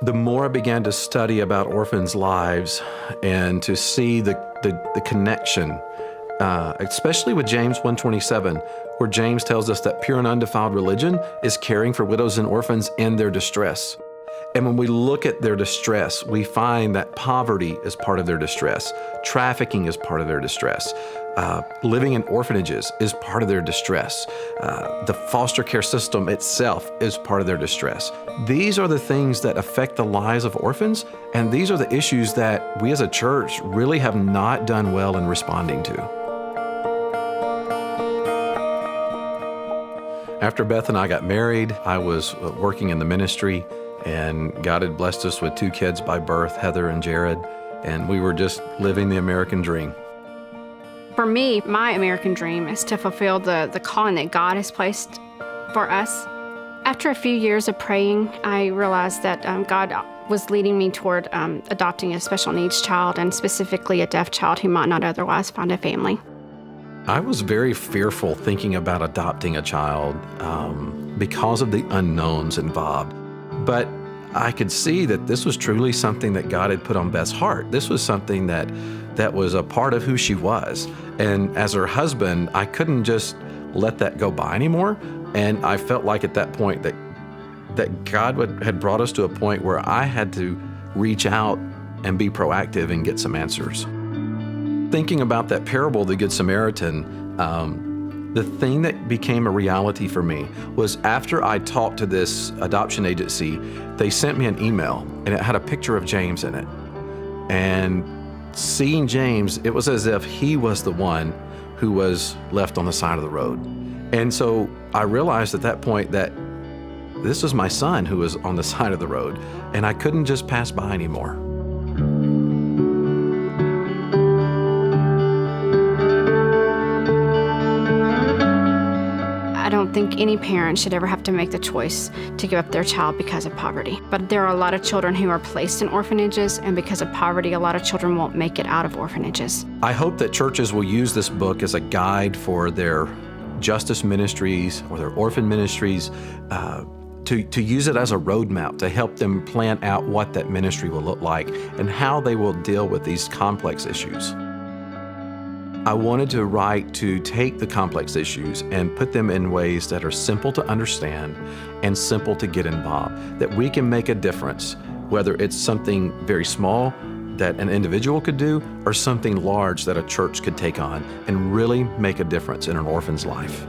The more I began to study about orphans' lives and to see the connection, especially with James 1:27, where James tells us that pure and undefiled religion is caring for widows and orphans in their distress. And when we look at their distress, we find that poverty is part of their distress. Trafficking is part of their distress. Living in orphanages is part of their distress. The foster care system itself is part of their distress. These are the things that affect the lives of orphans, and these are the issues that we as a church really have not done well in responding to. After Beth and I got married, I was working in the ministry, and God had blessed us with 2 kids by birth, Heather and Jared, and we were just living the American dream. For me, my American dream is to fulfill the calling that God has placed for us. After a few years of praying, I realized that God was leading me toward adopting a special needs child, and specifically a deaf child who might not otherwise find a family. I was very fearful thinking about adopting a child because of the unknowns involved. But I could see that this was truly something that God had put on Beth's heart. This was something that was a part of who she was. And as her husband, I couldn't just let that go by anymore. And I felt like at that point that God had brought us to a point where I had to reach out and be proactive and get some answers. Thinking about that parable, the Good Samaritan, the thing that became a reality for me was after I talked to this adoption agency, they sent me an email and it had a picture of James in it. And seeing James, it was as if he was the one who was left on the side of the road. And so I realized at that point that this was my son who was on the side of the road, and I couldn't just pass by anymore. I don't think any parent should ever have to make the choice to give up their child because of poverty. But there are a lot of children who are placed in orphanages, and because of poverty, a lot of children won't make it out of orphanages. I hope that churches will use this book as a guide for their justice ministries or their orphan ministries, to use it as a roadmap to help them plan out what that ministry will look like and how they will deal with these complex issues. I wanted to write to take the complex issues and put them in ways that are simple to understand and simple to get involved, that we can make a difference, whether it's something very small that an individual could do or something large that a church could take on and really make a difference in an orphan's life.